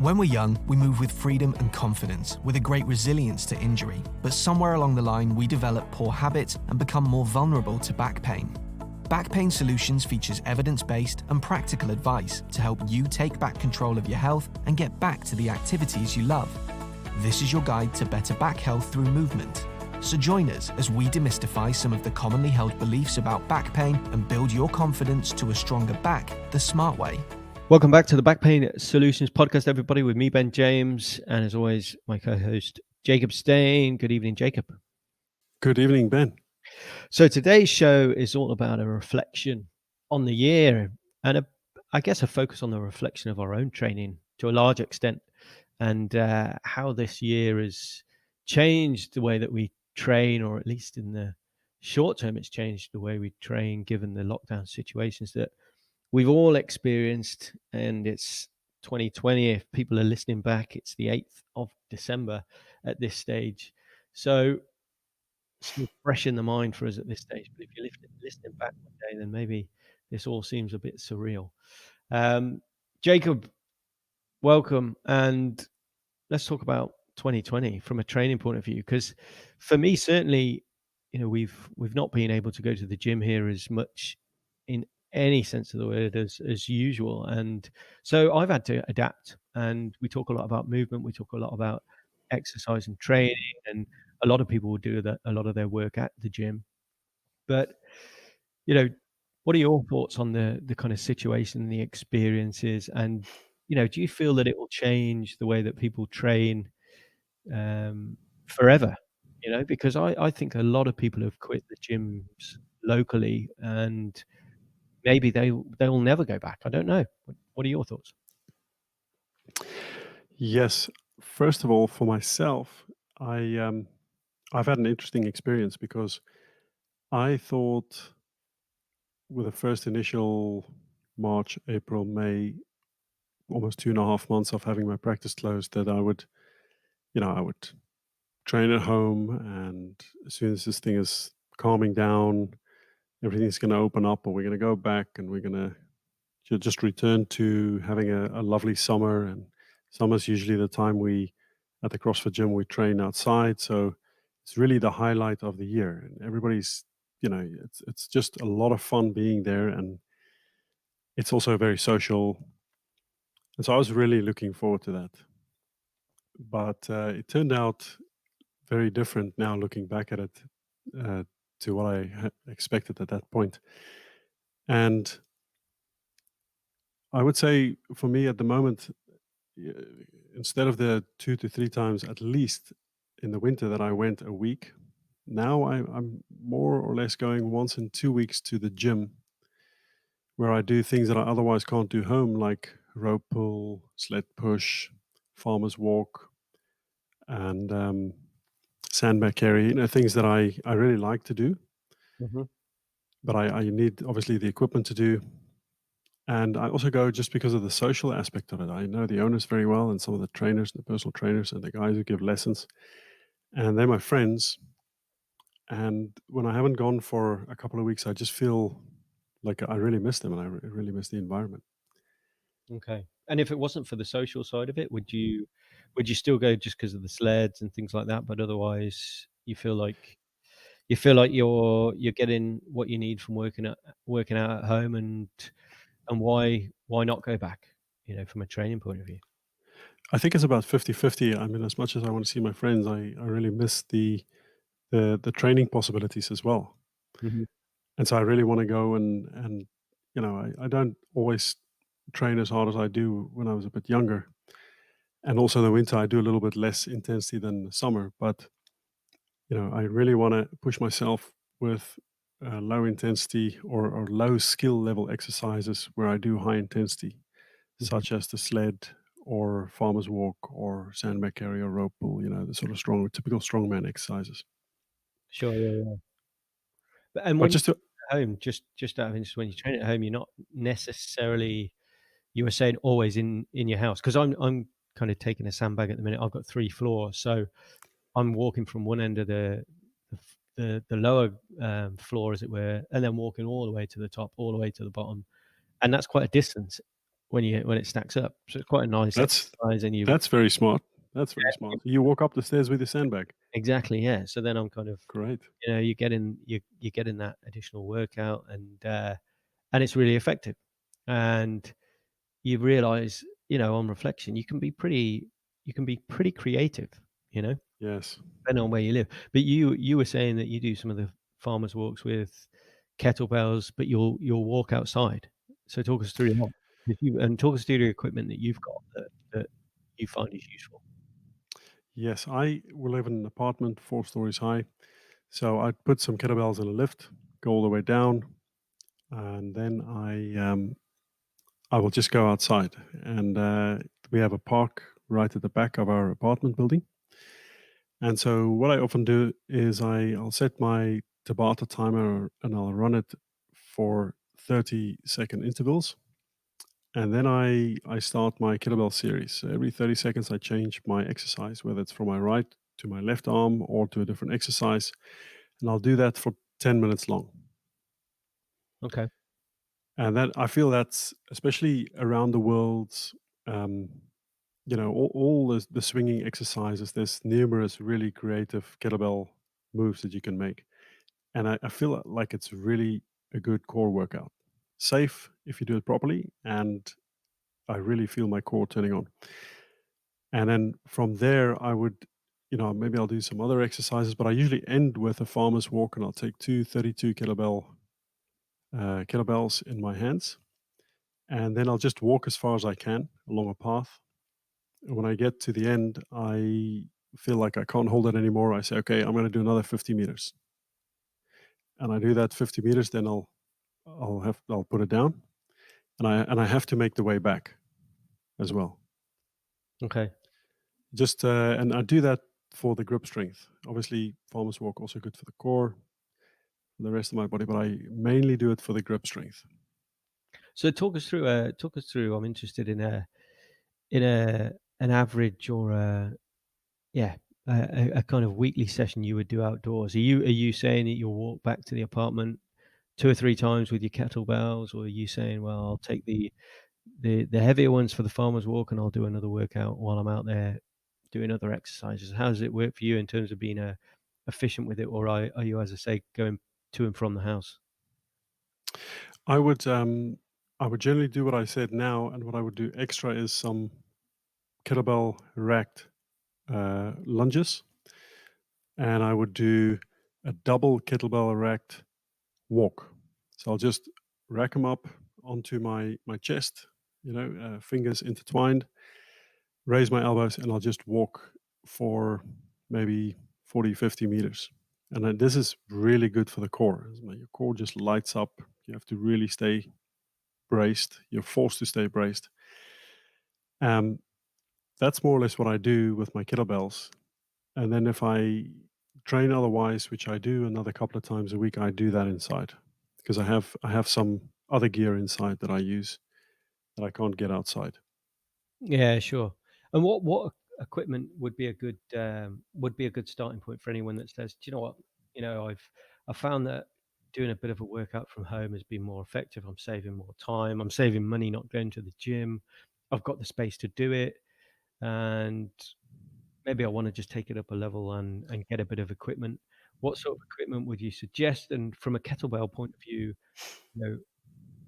When we're young, we move with freedom and confidence, with a great resilience to injury. But somewhere along the line, we develop poor habits and become more vulnerable to back pain. Back Pain Solutions features evidence-based and practical advice to help you take back control of your health and get back to the activities you love. This is your guide to better back health through movement. So join us as we demystify some of the commonly held beliefs about back pain and build your confidence to a stronger back the smart way. Welcome back to the Back Pain Solutions podcast, everybody, with me, Ben James, and as always, my co-host, Jacob Stain. Good evening, Jacob. Good evening, Ben. So today's show is all about a reflection on the year and I guess a focus on the reflection of our own training to a large extent and how this year has changed the way that we train, or at least in the short term, it's changed the way we train given the lockdown situations that we've all experienced. And it's 2020. If people are listening back, it's the 8th of December at this stage. So it's still fresh in the mind for us at this stage. But if you're listening back one day, then maybe this all seems a bit surreal. Jacob, welcome. And let's talk about 2020 from a training point of view. Because for me, certainly, we've not been able to go to the gym here as much in any sense of the word as usual, and so I've had to adapt. And we talk a lot about movement, we talk a lot about exercise and training, and a lot of people will do that, a lot of their work at the gym. But what are your thoughts on the kind of situation and the experiences? And do you feel that it will change the way that people train forever? Because I think a lot of people have quit the gyms locally, and maybe they will never go back. I don't know. What are your thoughts? Yes, first of all, for myself, I've had an interesting experience because I thought with the first initial March, April, May, almost 2.5 months of having my practice closed, that I would train at home, and as soon as this thing is calming down, everything's going to open up, and we're going to go back, and we're going to just return to having a lovely summer. And summer's usually the time at the CrossFit gym, we train outside. So it's really the highlight of the year. And everybody's, it's just a lot of fun being there. And it's also very social. And so I was really looking forward to that. But it turned out very different now looking back at it to what I had expected at that point. And I would say for me at the moment, instead of the 2 to 3 times at least in the winter that I went a week, now I'm more or less going once in 2 weeks to the gym, where I do things that I otherwise can't do home, like rope pull, sled push, farmer's walk, and sandbag carry. Things that I really like to do, Mm-hmm. but I need obviously the equipment to do. And I also go just because of the social aspect of it. I know the owners very well, and some of the trainers, the personal trainers, and the guys who give lessons, and they're my friends. And when I haven't gone for a couple of weeks, I just feel like I really miss them, and I really miss the environment. Okay. And if it wasn't for the social side of it, would you still go just because of the sleds and things like that? But otherwise, you feel like you're getting what you need from working out at home, and why not go back? From a training point of view. I think it's about 50-50. I mean, as much as I want to see my friends, I really miss the training possibilities as well. Mm-hmm. And so I really want to go, and I don't always train as hard as I do when I was a bit younger. And also in the winter, I do a little bit less intensity than the summer. But I really want to push myself with low intensity or low skill level exercises where I do high intensity, such as the sled or farmer's walk or sandbag carry or rope pull. The sort of typical strongman exercises. Sure, yeah. And But when just to you're at home, just out of interest, when you train at home, you're not necessarily, you were saying, always in your house, because I'm kind of taking a sandbag at the minute. I've got 3 floors, so I'm walking from one end of the lower floor, as it were, and then walking all the way to the top, all the way to the bottom, and that's quite a distance. when it stacks up. So it's quite a nice That's exercise, and that's very smart. That's very you smart. You walk up the stairs with your sandbag. exactly, yeah. So then I'm kind of, Great. you're getting that additional workout, and it's really effective. And you realize, on reflection, you can be pretty creative, you know, Yes. depending on where you live. But you were saying that you do some of the farmers walks with kettlebells, but you'll walk outside. So talk us through that. If you and talk us through the equipment that you've got that you find is useful. Yes, I will live in an apartment 4 stories high. So I put some kettlebells in a lift, go all the way down, and then I will just go outside. And we have a park right at the back of our apartment building. And so what I often do is I'll set my Tabata timer and I'll run it for 30-second intervals. And then I start my kettlebell series. So every 30 seconds, I change my exercise, whether it's from my right to my left arm or to a different exercise. And I'll do that for 10 minutes long. Okay. And that I feel that's especially around the world, um, all the swinging exercises, there's numerous really creative kettlebell moves that you can make. And I feel like it's really a good core workout. Safe if you do it properly. And I really feel my core turning on. And then from there, I would, maybe I'll do some other exercises, but I usually end with a farmer's walk and I'll take two 32 kettlebells in my hands. And then I'll just walk as far as I can along a path. And when I get to the end, I feel like I can't hold it anymore. I say, okay, I'm going to do another 50 meters. And I do that 50 meters, then I'll put it down and I have to make the way back as well. Okay. Just and I do that for the grip strength. Obviously, farmer's walk also good for the core, the rest of my body, but I mainly do it for the grip strength. So talk us through. Talk us through. I'm interested in a an average or yeah, a kind of weekly session you would do outdoors. Are you saying that you'll walk back to the apartment 2 or 3 times with your kettlebells, or are you saying, well, I'll take the heavier ones for the farmer's walk, and I'll do another workout while I'm out there doing other exercises? How does it work for you in terms of being efficient with it, or are you, as I say, going to and from the house? I would I would generally do what I said now, and what I would do extra is some kettlebell racked lunges, and I would do a double kettlebell racked walk. So I'll just rack them up onto my chest, fingers intertwined, raise my elbows, and I'll just walk for maybe 40, 50 meters. And then this is really good for the core. Your core just lights up. You have to really stay braced. You're forced to stay braced. Um, that's more or less what I do with my kettlebells. And then if I train otherwise, which I do another couple of times a week, I do that inside because I have some other gear inside that I use that I can't get outside. Yeah, sure. And what equipment would be a good starting point for anyone that says, "Do you know what? I found that doing a bit of a workout from home has been more effective. I'm saving more time. I'm saving money not going to the gym. I've got the space to do it, and maybe I want to just take it up a level and get a bit of equipment." What sort of equipment would you suggest? And from a kettlebell point of view, you know,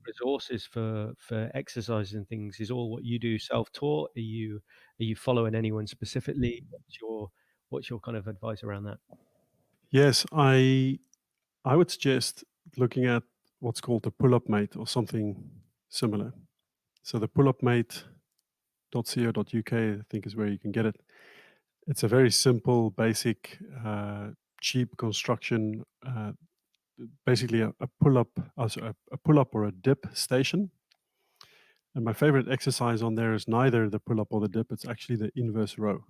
resources for exercises and things is all what you do self-taught? Are you following anyone specifically? What's your kind of advice around that? Yes, I would suggest looking at what's called the pull-up mate or something similar. So the pullupmate.co.uk, I think, is where you can get it. It's a very simple, basic, cheap construction. Basically, a pull-up, a pull-up or a dip station. And my favorite exercise on there is neither the pull-up or the dip. It's actually the inverse row.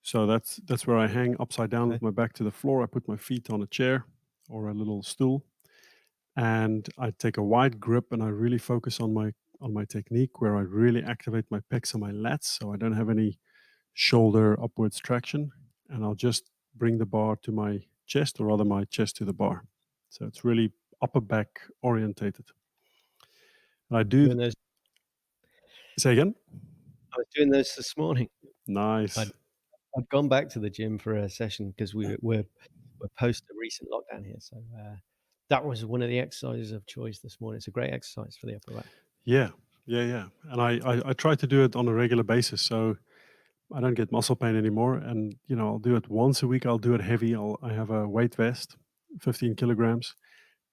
So that's where I hang upside down Okay. with my back to the floor. I put my feet on a chair or a little stool, and I take a wide grip and I really focus on my technique where I really activate my pecs and my lats so I don't have any shoulder upwards traction, and I'll just bring the bar to my chest, or rather my chest to the bar. So it's really upper back orientated. And I do Doing those. Say again? I was doing those this morning. I'd Nice. I'd gone back to the gym for a session because we're post a recent lockdown here, so, that was one of the exercises of choice this morning. It's a great exercise for the upper back. Yeah. Yeah, yeah. And I try to do it on a regular basis, so I don't get muscle pain anymore. And I'll do it once a week. I'll do it heavy. I have a weight vest, 15 kilograms,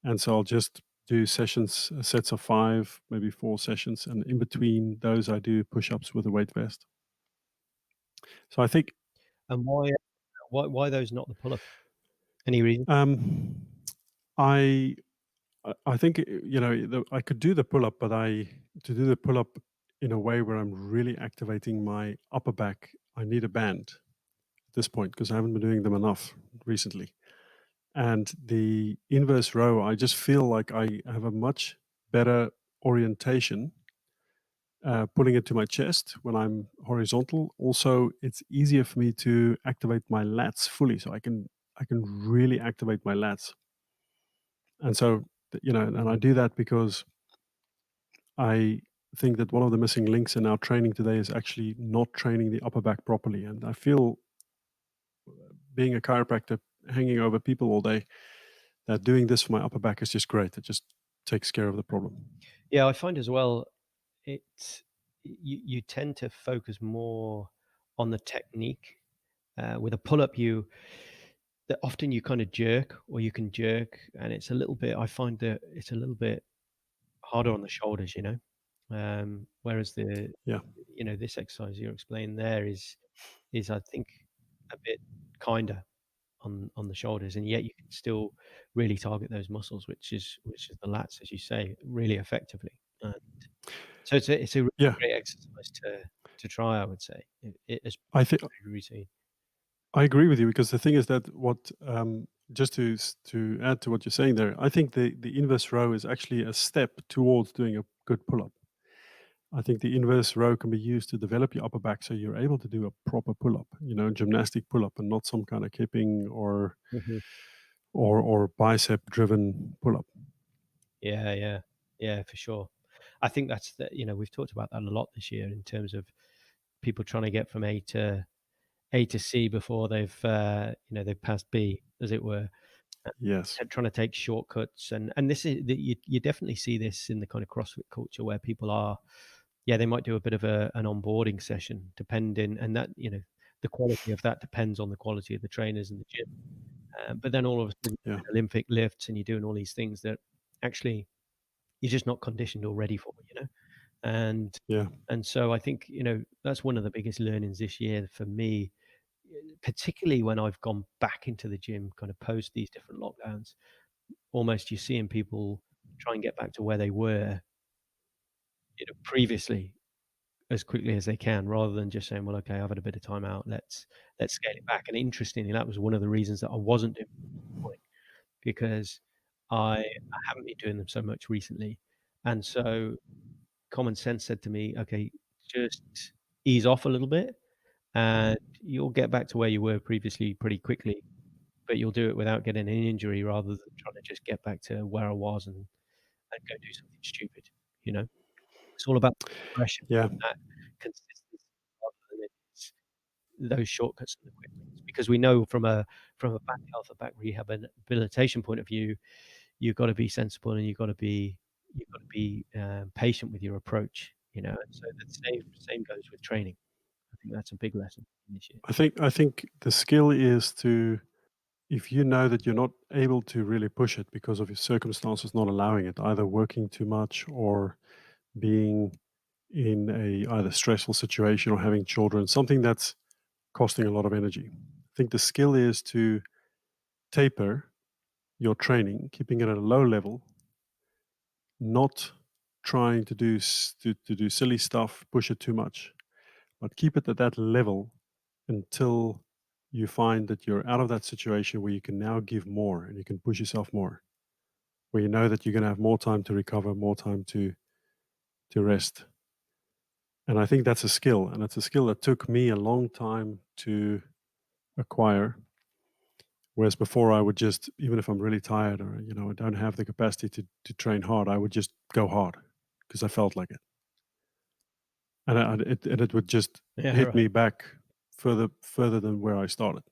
and so I'll just do sessions, sets of 5, maybe 4 sessions, and in between those, I do push-ups with a weight vest. So I think, And why those, not the pull-up? Any reason? um, I I think I could do the pull-up, but I to do the pull-up in a way where I'm really activating my upper back, I need a band at this point because I haven't been doing them enough recently. And the inverse row, I just feel like I have a much better orientation pulling it to my chest when I'm horizontal. Also, it's easier for me to activate my lats fully, so I can really activate my lats. And so, and I Mhm. do that because I think that one of the missing links in our training today is actually not training the upper back properly. And I feel, being a chiropractor, hanging over people all day, that doing this for my upper back is just great. It just takes care of the problem. Yeah, I find as well, it's you tend to focus more on the technique. With a pull-up, that often you kind of jerk or you can jerk, and it's a little bit I find that it's a little bit harder on the shoulders, you know? Whereas Yeah, this exercise you're explaining there is I think a bit kinder on the shoulders, and yet you can still really target those muscles, which is the lats, as you say, really effectively. So it's a really yeah. great exercise to try, I would say, as I think routine. I agree with you because the thing is that what just to add to what you're saying there, I think the inverse row is actually a step towards doing a good pull up. I think the inverse row can be used to develop your upper back so you're able to do a proper pull up, gymnastic pull up, and not some kind of kipping or Mhm. bicep driven pull up. Yeah, yeah. Yeah, for sure. I think that's we've talked about that a lot this year in terms of people trying to get from A to C before they've passed B, as it were. Yes. Trying to take shortcuts, and this is that you definitely see this in the kind of CrossFit culture where people are, yeah, they might do a bit of an onboarding session depending, and that the quality of that depends on the quality of the trainers in the gym. But then all of a sudden, Yeah. you're doing Olympic lifts and you're doing all these things that actually you're just not conditioned or ready for, and Yeah. so I think that's one of the biggest learnings this year for me, particularly when I've gone back into the gym, kind of post these different lockdowns. Almost you're seeing people try and get back to where they were, previously as quickly as they can, rather than just saying, "Well, okay, I've had a bit of time out. Let's scale it back." And interestingly, that was one of the reasons that I wasn't doing it, because I haven't been doing them so much recently, and so common sense said to me, "Okay, just ease off a little bit, and you'll get back to where you were previously pretty quickly, but you'll do it without getting an injury rather than trying to just get back to where I was and go do something stupid." You know? It's all about progression Yeah. and that consistency rather than it's those shortcuts and the quick wins. Because we know from a back health or back rehabilitation point of view, you've got to be sensible and you've got to be patient with your approach, and so the same goes with training. I think that's a big lesson this year. I think the skill is to, if you know that you're not able to really push it because of your circumstances not allowing it, either working too much or being in a either stressful situation or having children, something that's costing a lot of energy. I think the skill is to taper your training, keeping it at a low level, not trying to do silly stuff, push it too much, but keep it at that level until you find that you're out of that situation where you can now give more and you can push yourself more, where you know that you're going to have more time to recover, more time to rest. And I think that's a skill, and it's a skill that took me a long time to acquire. Whereas before, I would just, even if I'm really tired or I don't have the capacity to train hard, I would just go hard because I felt like it. and it would just Yeah, hit me right. back further than where I started.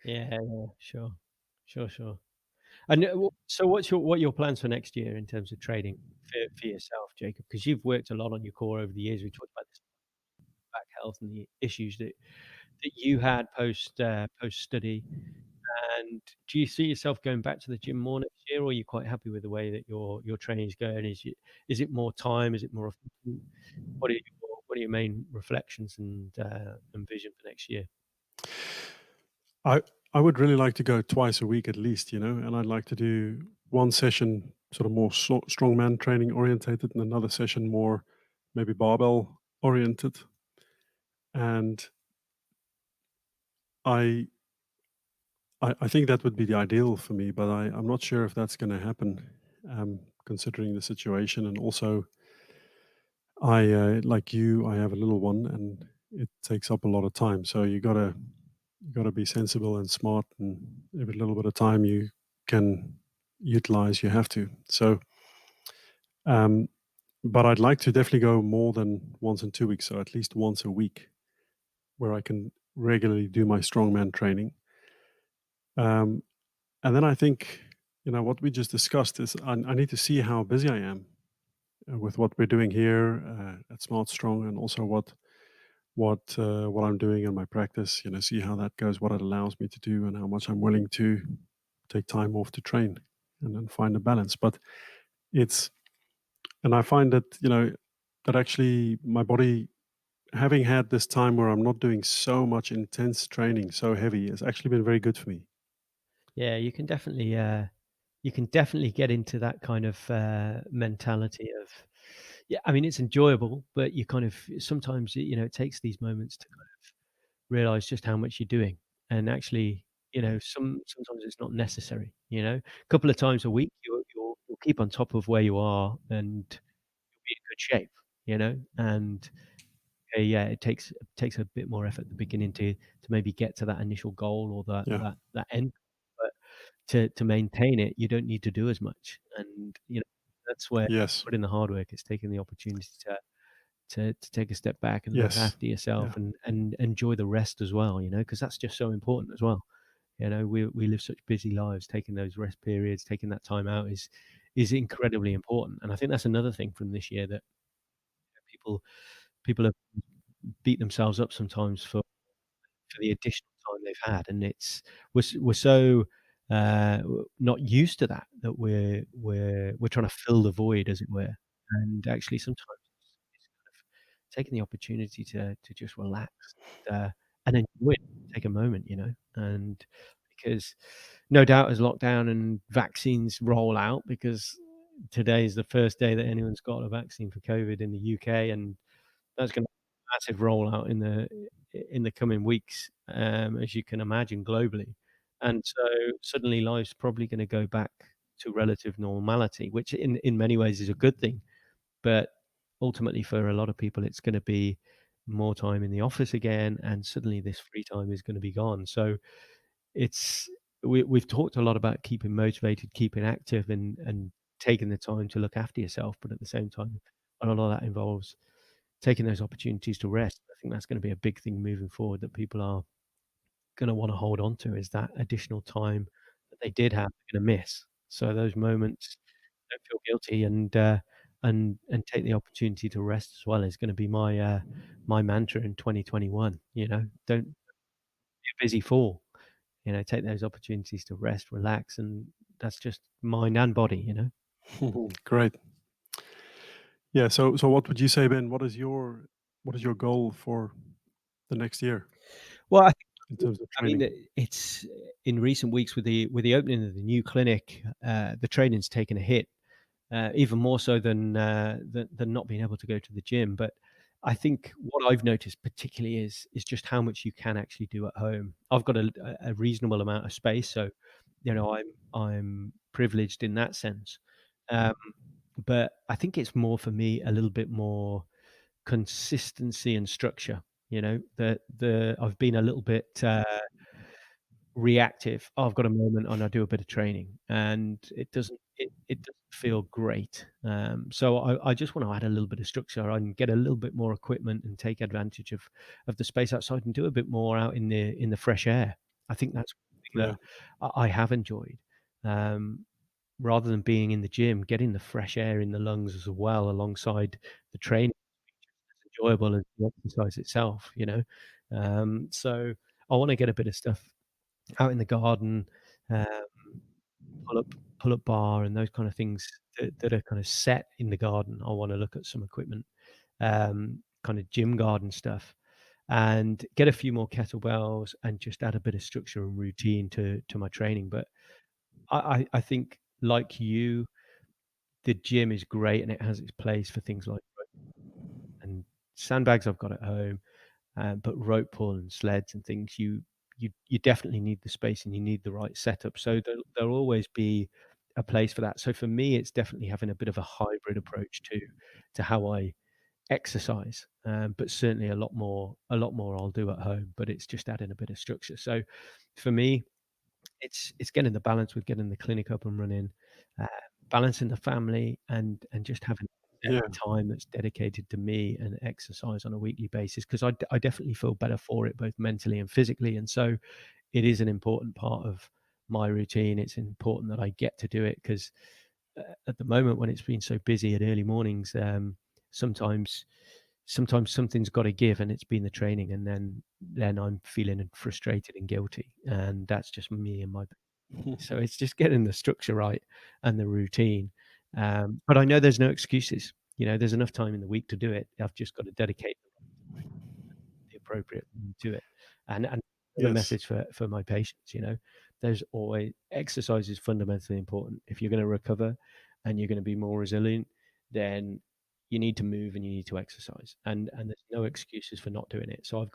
Yeah, yeah, sure. Sure, sure. And, so what are your plans for next year in terms of training for yourself, Jacob? Because 'Cause you've worked a lot on your core over the years. We talked about this back health and the issues that you had post-study. And do you see yourself going back to the gym more next year, or are you quite happy with the way that your training is going? Is it more time? Is it more efficient? What are your main reflections and vision for next year? I I would really like to go twice a week at least, and I'd like to do one session sort of more strongman training orientated, and another session more maybe barbell oriented. And I I think that would be the ideal for me, but I'm not sure if that's going to happen, considering the situation. And also, like you, I have a little one, and it takes up a lot of time. So you gotta be sensible and smart, and every little bit of time you can utilize, you have to. So, um, but I'd like to definitely go more than once in 2 weeks, so at least once a week, where I can regularly do my strongman training. Um, and then I think, what we just discussed is I need to see how busy I am with what we're doing here at Smart Strong, and also what I'm doing in my practice. See how that goes, what it allows me to do, and how much I'm willing to take time off to train, and then find a balance. But it's and I find that that actually my body, having had this time where I'm not doing so much intense training, so heavy, has actually been very good for me. Yeah, you can definitely get into that kind of mentality of, yeah. I mean, it's enjoyable, but you kind of sometimes it takes these moments to kind of realize just how much you're doing, and actually, sometimes it's not necessary. A couple of times a week, you'll keep on top of where you are, and you'll be in good shape. And yeah, it takes a bit more effort at the beginning to maybe get to that initial goal or that Yeah. that end. But to maintain it, you don't need to do as much, and that's where Yes. put in the hard work. It's taking the opportunity to take a step back and look Yes. after yourself Yeah. and enjoy the rest as well. Because that's just so important as well. We live such busy lives. Taking those rest periods, taking that time out is incredibly important. And I think that's another thing from this year that people have beat themselves up sometimes for the additional time they've had, and we're so not used to that we're trying to fill the void, as it were. And actually, sometimes it's kind of taking the opportunity to just relax and enjoy it, take a moment, and because no doubt as lockdown and vaccines roll out, because today is the first day that anyone's got a vaccine for COVID in the UK, and that's gonna massive rollout in the coming weeks, as you can imagine, globally. And so suddenly life's probably gonna go back to relative normality, which in many ways is a good thing. But ultimately, for a lot of people, it's gonna be more time in the office again, and suddenly this free time is gonna be gone. So it's we've talked a lot about keeping motivated, keeping active, and taking the time to look after yourself, but at the same time, a lot of that involves taking those opportunities to rest. I think that's gonna be a big thing moving forward that people are gonna wanna hold on to, is that additional time that they did have, they're gonna miss. So those moments, don't feel guilty, and take the opportunity to rest as well is gonna be my mantra in 2021. Don't be a busy fool. Take those opportunities to rest, relax, and that's just mind and body. Great. Yeah. So what would you say, Ben? What is your goal for the next year Well, in terms of I mean, training? it's in recent weeks with the opening of the new clinic, the training's taken a hit, even more so than not being able to go to the gym. But I think what I've noticed particularly is just how much you can actually do at home. I've got a reasonable amount of space, so I'm privileged in that sense. Um, but I think it's more for me a little bit more consistency and structure. The I've been a little bit reactive. "Oh, I've got a moment," and I do a bit of training, and it doesn't feel great. So I just want to add a little bit of structure and get a little bit more equipment and take advantage of the space outside and do a bit more out in the fresh air. I think that's one thing Yeah. that I have enjoyed. Um, Rather than being in the gym, getting the fresh air in the lungs as well alongside the training is enjoyable as the exercise itself, you know? So I wanna get a bit of stuff out in the garden, um, pull up pull up bar and those kind of things that are kind of set in the garden. I wanna look at some equipment, kind of gym garden stuff, and get a few more kettlebells and just add a bit of structure and routine to my training. But I think like you, the gym is great and it has its place for things like and sandbags I've got at home, but rope pull and sleds and things, you definitely need the space and you need the right setup. So there'll always be a place for that. So for me, it's definitely having a bit of a hybrid approach to how I exercise, but certainly a lot more I'll do at home. But it's just adding a bit of structure. So for me, it's getting the balance with getting the clinic up and running, uh, balancing the family and just having set Yeah. time that's dedicated to me and exercise on a weekly basis because I definitely feel better for it both mentally and physically, and so it is an important part of my routine. It's important that I get to do it 'cause, at the moment when it's been so busy at early mornings, sometimes sometimes something's gotta give, and it's been the training, and then I'm feeling frustrated and guilty, and that's just me and my so it's just getting the structure right and the routine. But I know there's no excuses. You know, there's enough time in the week to do it. I've just got to dedicate the appropriate time to it. And the Yes. message for my patients, you know, there's always exercise is fundamentally important. If you're going to recover and you're going to be more resilient, then you need to move and you need to exercise. And there's no excuses for not doing it. So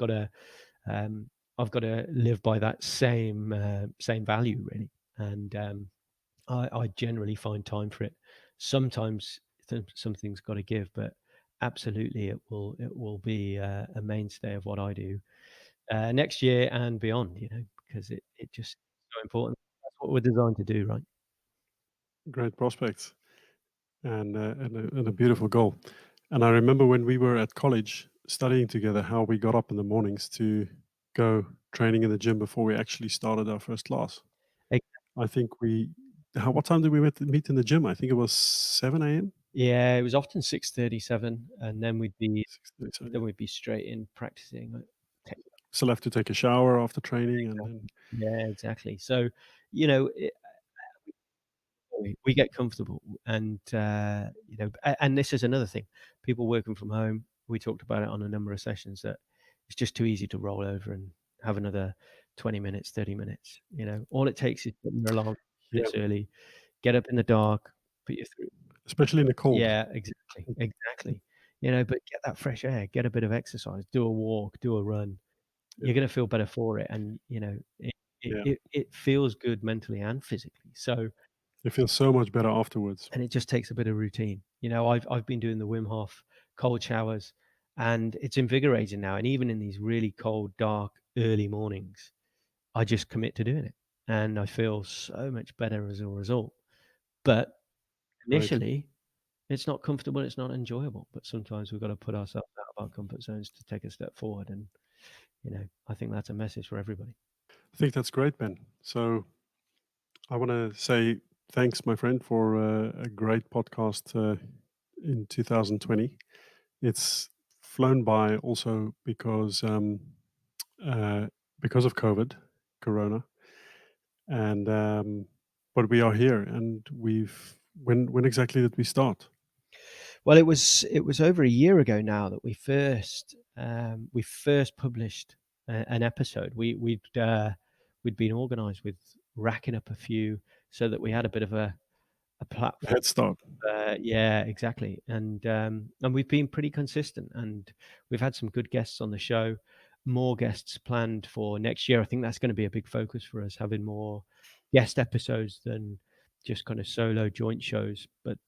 um, I've got to live by that same value really. And I generally find time for it. Sometimes something's got to give, but absolutely it will be a mainstay of what I do next year and beyond. You know, because it just so important. That's what we're designed to do, right? Great prospects and a beautiful goal. And I remember when we were at college studying together, how we got up in the mornings to go training in the gym before we actually started our first class. Ex- I think what time did we meet in the gym? I think it was 7 a.m. Yeah, it was often 6:37, and then 6:30, so yeah. we'd be straight in practicing. Tech- Still have to take a shower after training, and Exactly. then Yeah, exactly. So, you know, we get comfortable and, you know, and this is another thing, people working from home, we talked about it on a number of sessions that it's just too easy to roll over and have another 20 minutes, 30 minutes, you know? All it takes is putting your alarm yeah, minutes early, get up in the dark, put your through especially in the cold. yeah, exactly, exactly. You know, but get that fresh air, get a bit of exercise, do a walk, do a run. Yeah, You're gonna feel better for it, and, you know, yeah. it feels good mentally and physically. So You feel so much better afterwards. and it just takes a bit of routine. You know, I've been doing the Wim Hof cold showers, and it's invigorating now. And even in these really cold, dark, early mornings, I just commit to doing it, and I feel so much better as a result. But Great. initially, it's not comfortable, it's not enjoyable. But sometimes we've got to put ourselves out of our comfort zones to take a step forward. And you know, I think that's a message for everybody. I think that's great, Ben. So I want to say thanks, my friend, for a great podcast in 2020. It's flown by also uh, because of Corona, and but we are here, and we've when exactly did we start? Well, it was over a year ago now that we first published an episode. We'd been organised with racking up a few so that we had a bit of a platform. Head start. Yeah, exactly. And we've been pretty consistent, and we've had some good guests on the show. More guests planned for next year. I think that's going to be a big focus for us, having more guest episodes than just kind of solo joint shows. But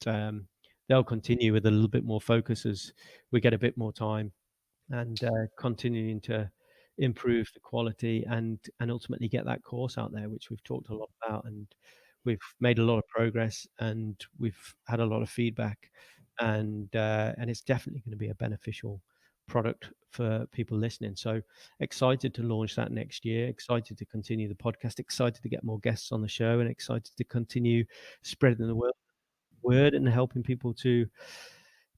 they'll continue with a little bit more focus as we get a bit more time and continuing to improve the quality and ultimately get that course out there, which we've talked a lot about, and we've made a lot of progress, and we've had a lot of feedback, and it's definitely going to be a beneficial product for people listening. So excited to launch that next year, excited to continue the podcast, excited to get more guests on the show, and excited to continue spreading the word and helping people to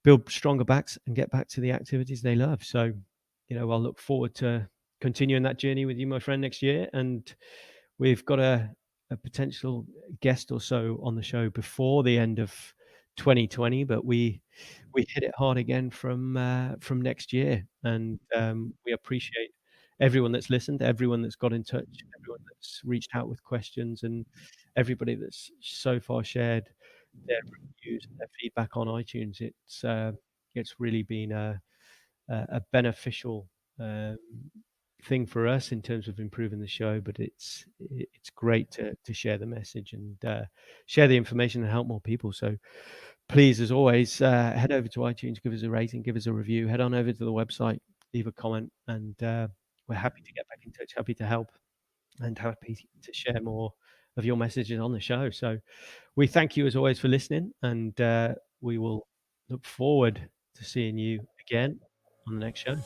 build stronger backs and get back to the activities they love. So, I'll look forward to continuing that journey with you, my friend, next year. And we've got a potential guest or so on the show before the end of 2020, but we hit it hard again from next year. And we appreciate everyone that's listened, everyone that's got in touch, everyone that's reached out with questions, and everybody that's so far shared their reviews and their feedback on iTunes. It's really been a beneficial um, thing for us in terms of improving the show, but it's great to share the message and share the information and help more people. So please, as always, head over to iTunes, give us a rating, give us a review, head on over to the website, leave a comment, and we're happy to get back in touch, happy to help, and happy to share more of your messages on the show. So we thank you as always for listening, and we will look forward to seeing you again on the next show.